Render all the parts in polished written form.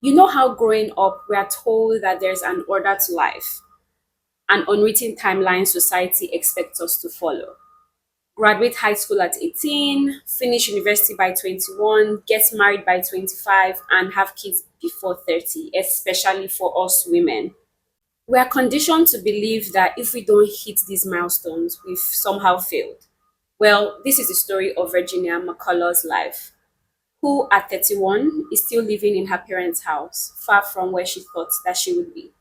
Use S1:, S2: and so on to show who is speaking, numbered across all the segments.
S1: You know how growing up we are told that there's an order to life, an unwritten timeline society expects us to follow. Graduate high school at 18, finish university by 21, get married by 25, and have kids before 30, especially for us women. We are conditioned to believe that if we don't hit these milestones, we've somehow failed. Well, this is the story of Virginia McCullough's life, who at 31 is still living in her parents' house, far from where she thought that she would be.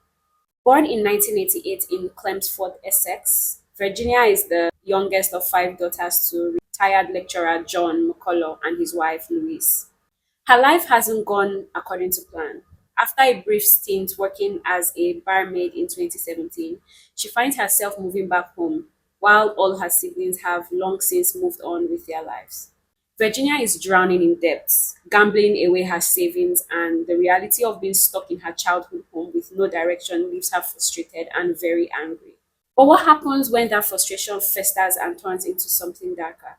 S1: Born in 1988 in Chelmsford, Essex, Virginia is the youngest of five daughters to retired lecturer John McCullough and his wife Louise. Her life hasn't gone according to plan. After a brief stint working as a barmaid in 2017, she finds herself moving back home while all her siblings have long since moved on with their lives. Virginia is drowning in debts, gambling away her savings, and the reality of being stuck in her childhood home with no direction leaves her frustrated and very angry. But what happens when that frustration festers and turns into something darker?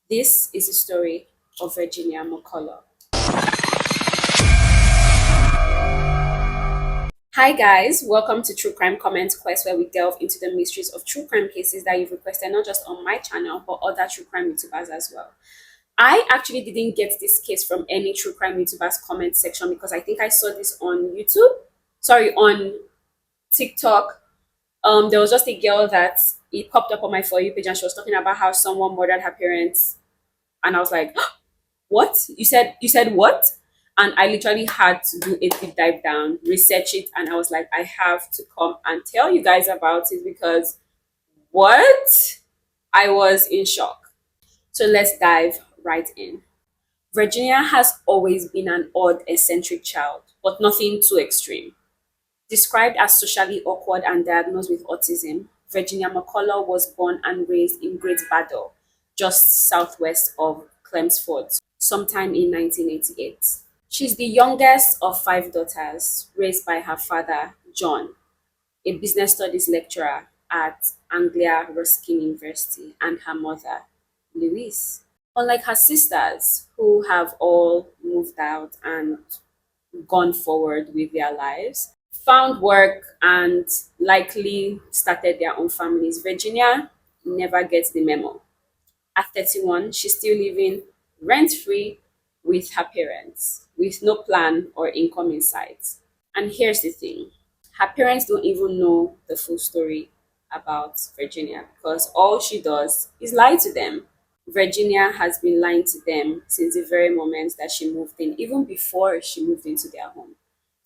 S1: This is the story of Virginia McCullough. Hi guys, welcome to True Crime Comment Quest, where we delve into the mysteries of true crime cases that you've requested not just on my channel but other true crime YouTubers as well. I actually didn't get this case from any true crime YouTubers comment section because I think I saw this on YouTube. Sorry, on TikTok. There was just a girl that it popped up on my For You page and she was talking about how someone murdered her parents. And I was like, what? You said what? And I literally had to do a deep dive down, research it, and I was like, I have to come and tell you guys about it because what? I was in shock. So let's dive right in. Virginia has always been an odd, eccentric child, but nothing too extreme. Described as socially awkward and diagnosed with autism, Virginia McCullough was born and raised in Great Bardow, just southwest of Chelmsford, sometime in 1988. She's the youngest of five daughters, raised by her father, John, a business studies lecturer at Anglia Ruskin University, and her mother, Louise. Unlike her sisters, who have all moved out and gone forward with their lives, found work, and likely started their own families, Virginia never gets the memo. At 31, she's still living rent free with her parents, with no plan or income in sight. And here's the thing, her parents don't even know the full story about Virginia because all she does is lie to them. Virginia has been lying to them since the very moment that she moved in, even before she moved into their home.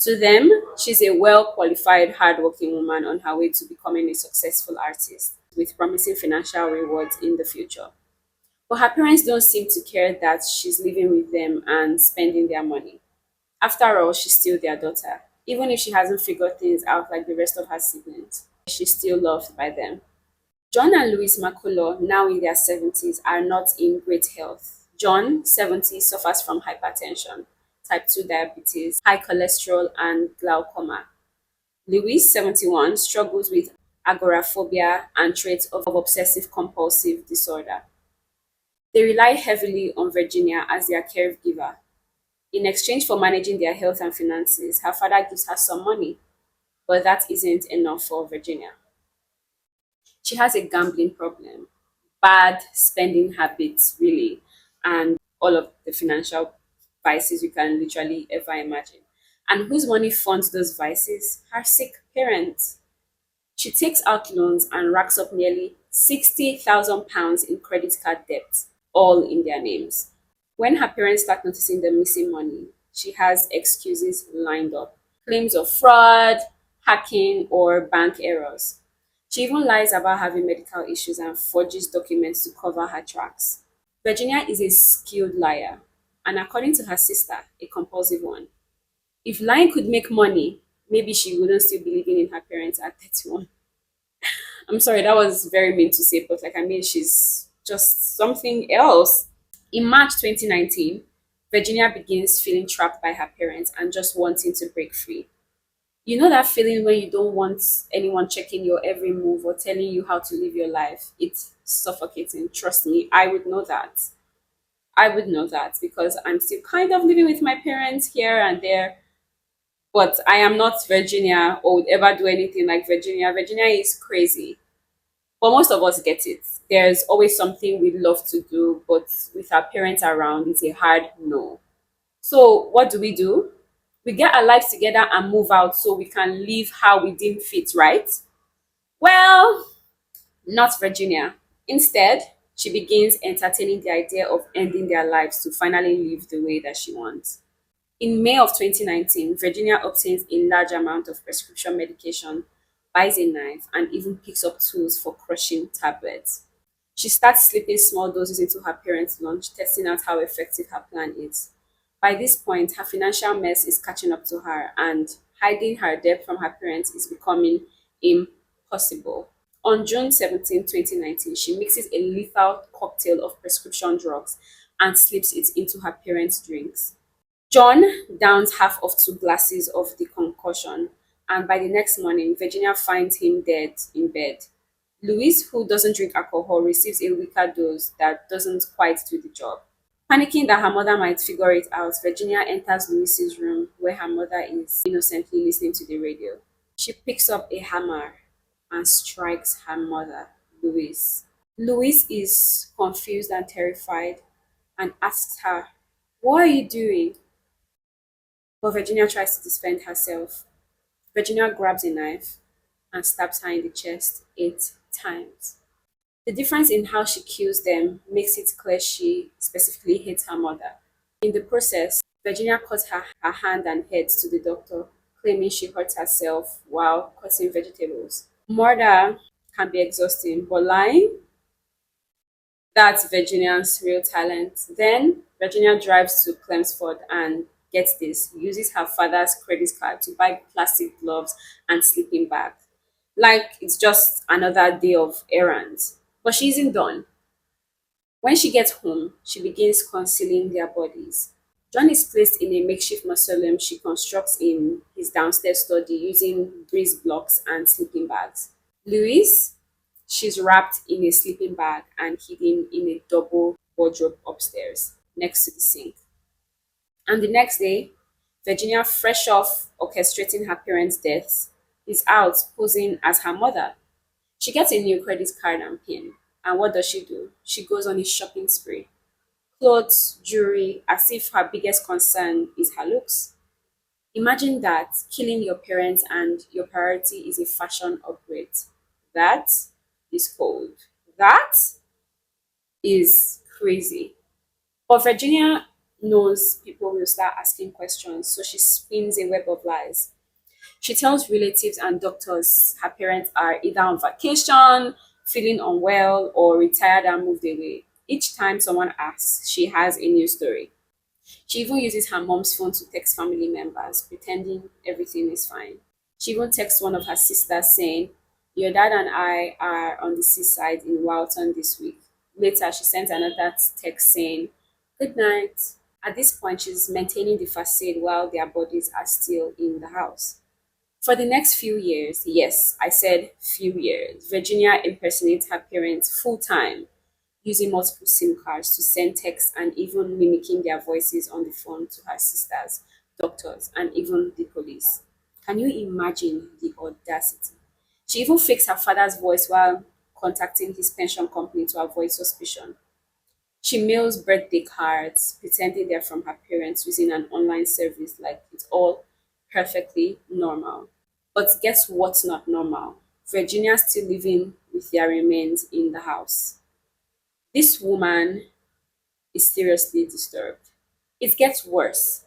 S1: To them, she's a well qualified, hardworking woman on her way to becoming a successful artist with promising financial rewards in the future. But her parents don't seem to care that she's living with them and spending their money. After all, she's still their daughter. Even if she hasn't figured things out like the rest of her siblings, she's still loved by them. John and Louise McCullough, now in their 70s, are not in great health. John, 70, suffers from hypertension, type 2 diabetes, high cholesterol, and glaucoma. Louise, 71, struggles with agoraphobia and traits of obsessive compulsive disorder. They rely heavily on Virginia as their caregiver. In exchange for managing their health and finances, her father gives her some money, but that isn't enough for Virginia. She has a gambling problem, bad spending habits, really, and all of the financial vices you can literally ever imagine. And whose money funds those vices? Her sick parents. She takes out loans and racks up nearly £60,000 in credit card debt, all in their names. When her parents start noticing the missing money, she has excuses lined up, claims of fraud, hacking, or bank errors. She even lies about having medical issues and forges documents to cover her tracks. Virginia is a skilled liar, and according to her sister, a compulsive one. If lying could make money, maybe she wouldn't still be living in her parents at 31. I'm sorry, that was very mean to say, but like I mean, she's just something else. In March 2019, Virginia begins feeling trapped by her parents and just wanting to break free. You know that feeling when you don't want anyone checking your every move or telling you how to live your life? It's suffocating. Trust me, I would know that. I would know that because I'm still kind of living with my parents here and there. But I am not Virginia or would ever do anything like Virginia. Virginia is crazy. But most of us get it. There's always something we love to do, but with our parents around, it's a hard no. So what do? We get our lives together and move out so we can live how we deem fit, right? Well, not Virginia. Instead, she begins entertaining the idea of ending their lives to finally live the way that she wants. In May of 2019, Virginia obtains a large amount of prescription medication, buys a knife, and even picks up tools for crushing tablets. She starts slipping small doses into her parents' lunch, testing out how effective her plan is. By this point, her financial mess is catching up to her, and hiding her debt from her parents is becoming impossible. On June 17, 2019, she mixes a lethal cocktail of prescription drugs and slips it into her parents' drinks. John downs half of two glasses of the concoction, and by the next morning, Virginia finds him dead in bed. Louise, who doesn't drink alcohol, receives a weaker dose that doesn't quite do the job. Panicking that her mother might figure it out, Virginia enters Louise's room where her mother is innocently listening to the radio. She picks up a hammer and strikes her mother, Louise. Louise is confused and terrified and asks her, "What are you doing?" But Virginia tries to defend herself. Virginia grabs a knife and stabs her in the chest 8 times. The difference in how she kills them makes it clear she specifically hates her mother. In the process, Virginia cuts her hand and head to the doctor, claiming she hurt herself while cutting vegetables. Murder can be exhausting, but lying, that's Virginia's real talent. Then Virginia drives to Chelmsford and gets this, uses her father's credit card to buy plastic gloves and sleeping bag. Like it's just another day of errands. But she isn't done. When she gets home, she begins concealing their bodies. John is placed in a makeshift mausoleum she constructs in his downstairs study using breeze blocks and sleeping bags. Louise, she's wrapped in a sleeping bag and hidden in a double wardrobe upstairs next to the sink. And the next day, Virginia, fresh off orchestrating her parents' deaths, is out posing as her mother. She gets a new credit card and PIN. And what does she do? She goes on a shopping spree. Clothes, jewelry, as if her biggest concern is her looks. Imagine that killing your parents and your priority is a fashion upgrade. That is cold. That is crazy. But Virginia knows people will start asking questions, so she spins a web of lies. She tells relatives and doctors her parents are either on vacation, feeling unwell, or retired and moved away. Each time someone asks, she has a new story. She even uses her mom's phone to text family members, pretending everything is fine. She even texts one of her sisters saying, "Your dad and I are on the seaside in Walton this week." Later, she sends another text saying, "Good night." At this point, she's maintaining the facade while their bodies are still in the house. For the next few years, yes, I said few years, Virginia impersonates her parents full time, using multiple SIM cards to send texts and even mimicking their voices on the phone to her sisters, doctors, and even the police. Can you imagine the audacity? She even fakes her father's voice while contacting his pension company to avoid suspicion. She mails birthday cards, pretending they're from her parents using an online service like it's all perfectly normal. But guess what's not normal? Virginia's still living with their remains in the house. This woman is seriously disturbed. It gets worse.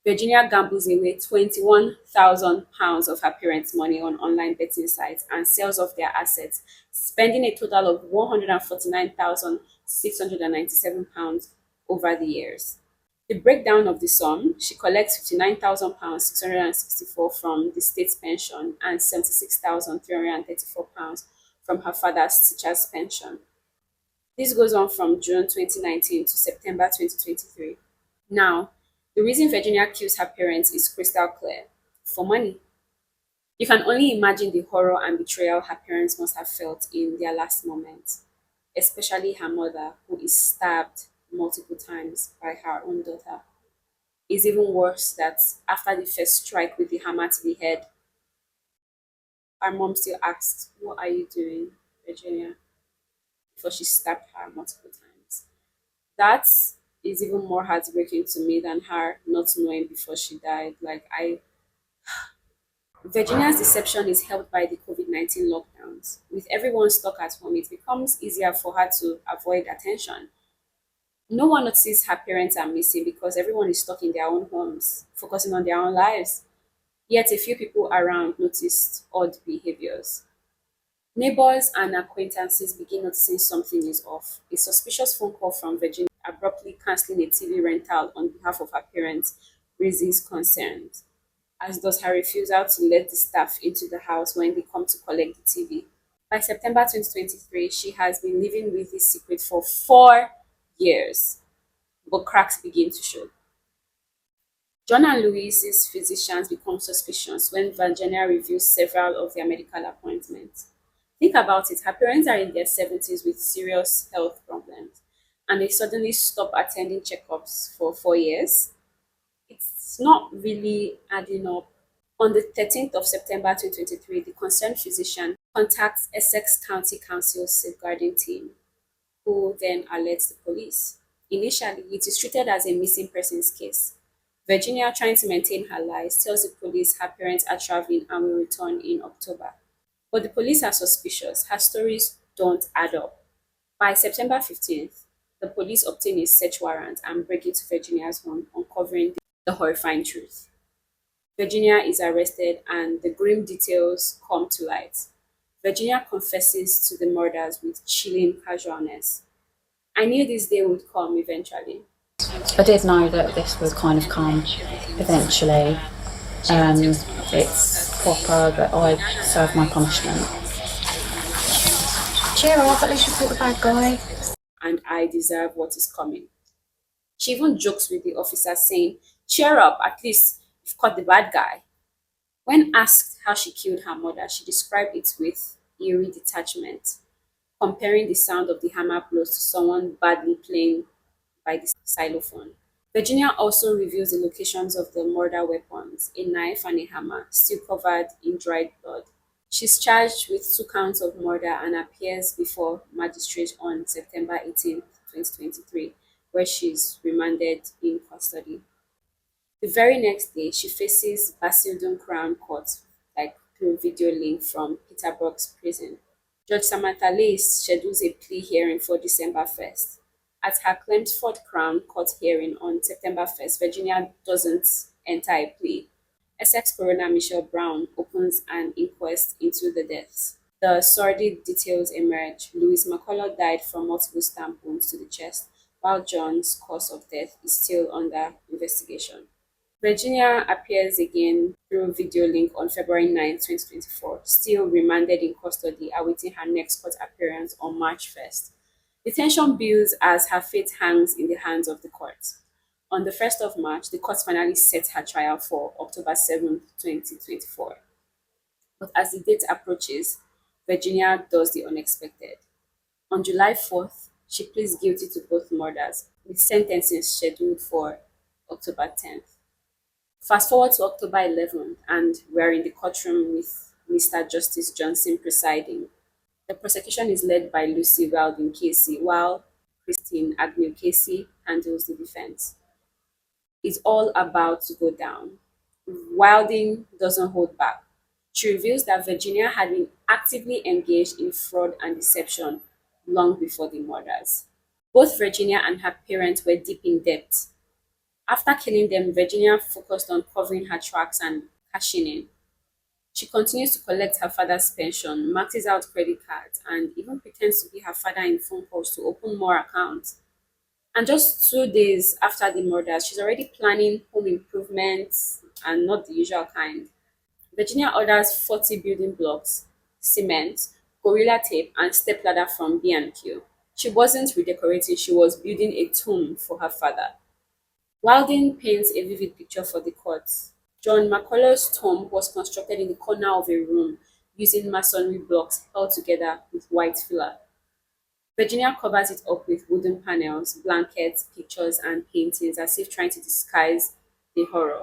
S1: Virginia gambles away £21,000 of her parents' money on online betting sites and sells off their assets, spending a total of £149,697 over the years. The breakdown of the sum, she collects £59,664 from the state's pension and £76,334 from her father's teacher's pension. This goes on from June 2019 to September 2023. Now, the reason Virginia kills her parents is crystal clear: for money. You can only imagine the horror and betrayal her parents must have felt in their last moments, especially her mother, who is stabbed multiple times by her own daughter. is even worse that after the first strike with the hammer to the head, our mom still asked, "What are you doing, Virginia?" before she stabbed her multiple times. That is even more heartbreaking to me than her not knowing before she died. Virginia's deception is helped by the COVID-19 lockdowns. With everyone stuck at home, it becomes easier for her to avoid attention. No one notices her parents are missing because everyone is stuck in their own homes, focusing on their own lives. Yet a few people around noticed odd behaviors. Neighbors and acquaintances begin noticing something is off. A suspicious phone call from Virginia abruptly canceling a TV rental on behalf of her parents raises concerns, as does her refusal to let the staff into the house when they come to collect the TV. By September 2023, she has been living with this secret for 4 years, but cracks begin to show. John and Louise's physicians become suspicious when Virginia reviews several of their medical appointments. Think about it, her parents are in their 70s with serious health problems, and they suddenly stop attending checkups for 4 years. It's not really adding up. On the 13th of September 2023, the concerned physician contacts Essex County Council's safeguarding team, who then alerts the police. Initially, it is treated as a missing persons case. Virginia, trying to maintain her lies, tells the police her parents are traveling and will return in October. But the police are suspicious. Her stories don't add up. By September 15th, the police obtain a search warrant and break into Virginia's home, uncovering the horrifying truth. Virginia is arrested and the grim details come to light. Virginia confesses to the murders with chilling casualness. I knew this day would come eventually.
S2: I did know that this would kind of come eventually. It's proper that I serve my punishment. Cheer up, at least you caught the bad guy.
S1: And I deserve what is coming. She even jokes with the officer, saying, "Cheer up, at least you've caught the bad guy." When asked how she killed her mother, she described it with eerie detachment, comparing the sound of the hammer blows to someone badly playing by the xylophone. Virginia also reveals the locations of the murder weapons, a knife and a hammer, still covered in dried blood. She's charged with 2 counts of murder and appears before magistrate on September 18th, 2023, where she's remanded in custody. The very next day, she faces Basildon Crown Court, like through video link from Peterborough's prison. Judge Samantha Lace schedules a plea hearing for December 1st. At her claimed fourth Crown Court hearing on September 1st, Virginia doesn't enter a plea. Essex coroner Michelle Brown opens an inquest into the deaths. The sordid details emerge. Louis McCULLOUGH died from multiple stab wounds to the chest, while John's cause of death is still under investigation. Virginia appears again through video link on February 9th, 2024, still remanded in custody, awaiting her next court appearance on March 1st. The tension builds as her fate hangs in the hands of the court. On the 1st of March, the court finally set her trial for October 7th, 2024. But as the date approaches, Virginia does the unexpected. On July 4th, she pleads guilty to both murders, with sentencing scheduled for October 10th. Fast forward to October 11th, and we're in the courtroom with Mr. Justice Johnson presiding. The prosecution is led by Lucy Weldon Casey, while Christine Agnew Casey handles the defense. It's all about to go down. Wilding doesn't hold back. She reveals that Virginia had been actively engaged in fraud and deception long before the murders. Both Virginia and her parents were deep in debt. After killing them, Virginia focused on covering her tracks and cashing in. She continues to collect her father's pension, maxes out credit cards, and even pretends to be her father in phone calls to open more accounts. And just 2 days after the murders, she's already planning home improvements and not the usual kind. Virginia orders 40 building blocks, cement, gorilla tape, and stepladder from B&Q. She wasn't redecorating, she was building a tomb for her father. Wilding paints a vivid picture for the court. John McCullough's tomb was constructed in the corner of a room using masonry blocks held together with white filler. Virginia covers it up with wooden panels, blankets, pictures, and paintings as if trying to disguise the horror.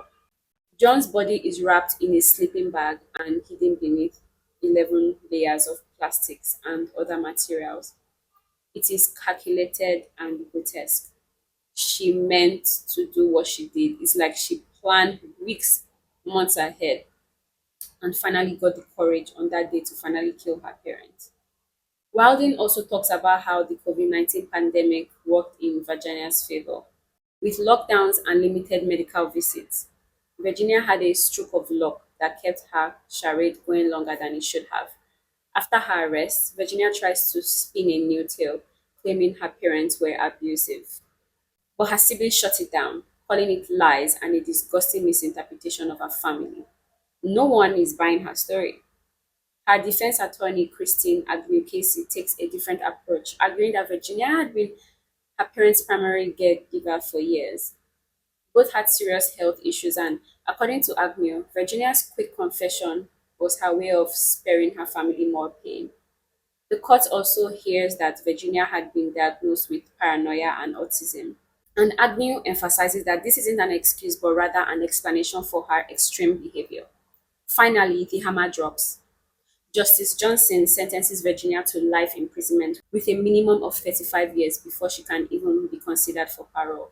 S1: John's body is wrapped in a sleeping bag and hidden beneath 11 layers of plastics and other materials. It is calculated and grotesque. She meant to do what she did. It's like she planned weeks, months ahead, and finally got the courage on that day to finally kill her parents. Wilding also talks about how the COVID-19 pandemic worked in Virginia's favor. With lockdowns and limited medical visits, Virginia had a stroke of luck that kept her charade going longer than it should have. After her arrest, Virginia tries to spin a new tale, claiming her parents were abusive. But her siblings shut it down, calling it lies and a disgusting misinterpretation of her family. No one is buying her story. Her defense attorney, Christine Agnew Casey, takes a different approach, arguing that Virginia had been her parents' primary caregiver for years. Both had serious health issues, and according to Agnew, Virginia's quick confession was her way of sparing her family more pain. The court also hears that Virginia had been diagnosed with paranoia and autism. And Agnew emphasizes that this isn't an excuse but rather an explanation for her extreme behavior. Finally, the hammer drops. Justice Johnson sentences Virginia to life imprisonment with a minimum of 35 years before she can even be considered for parole.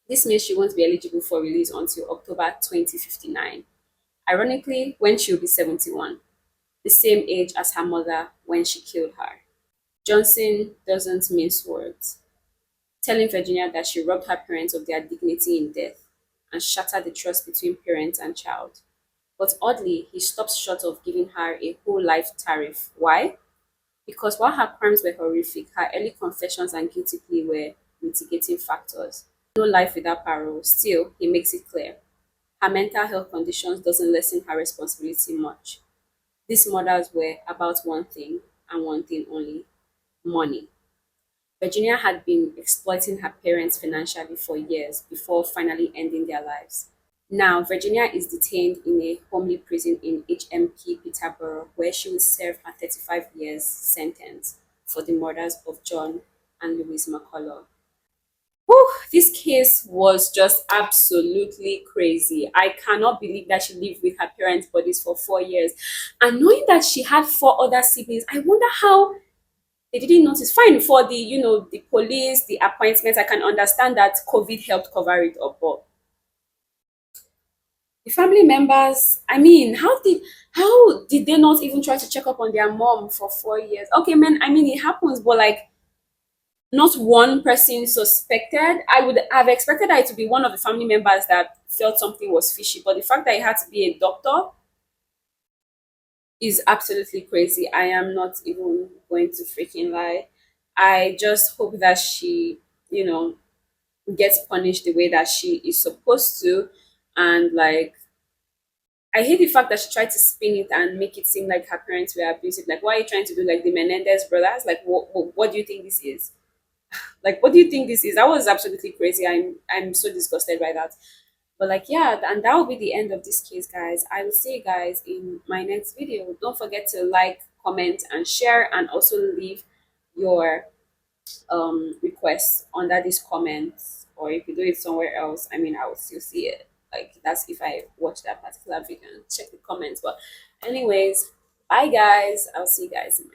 S1: This means she won't be eligible for release until October 2059. Ironically, when she'll be 71, the same age as her mother when she killed her. Johnson doesn't mince words, telling Virginia that she robbed her parents of their dignity in death and shattered the trust between parent and child. But oddly, he stops short of giving her a whole life tariff. Why? Because while her crimes were horrific, her early confessions and guilty plea were mitigating factors. No life without parole. Still, he makes it clear. Her mental health conditions doesn't lessen her responsibility much. These murders were about one thing and one thing only: money. Virginia had been exploiting her parents financially for years before finally ending their lives. Now, Virginia is detained in a homely prison in HMP Peterborough, where she will serve her 35 years sentence for the murders of John and Louise McCullough. Whew, this case was just absolutely crazy. I cannot believe that she lived with her parents' bodies for 4 years. And knowing that she had four other siblings, I wonder how they didn't notice. Fine, for the, the police, the appointments, I can understand that COVID helped cover it up, but the family members, I mean, how did they not even try to check up on their mom for 4 years? Okay, man, I mean, it happens, but like, not one person suspected. I would have expected that it to be one of the family members that felt something was fishy, but the fact that it had to be a doctor is absolutely crazy. I am not even going to freaking lie. I just hope that she, you know, gets punished the way that she is supposed to. And like, I hate the fact that she tried to spin it and make it seem like her parents were abusive. Like, why are you trying to do like the Menendez brothers? Like, what do you think this is? Like, what do you think this is? That was absolutely crazy. I'm so disgusted by that. But like, yeah, and that will be the end of this case, guys. I will see you guys in my next video. Don't forget to like, comment, and share, and also leave your requests under these comments. Or if you do it somewhere else, I mean, I will still see it. Like, that's if I watch that particular video and check the comments. But anyways, bye guys. I'll see you guys in my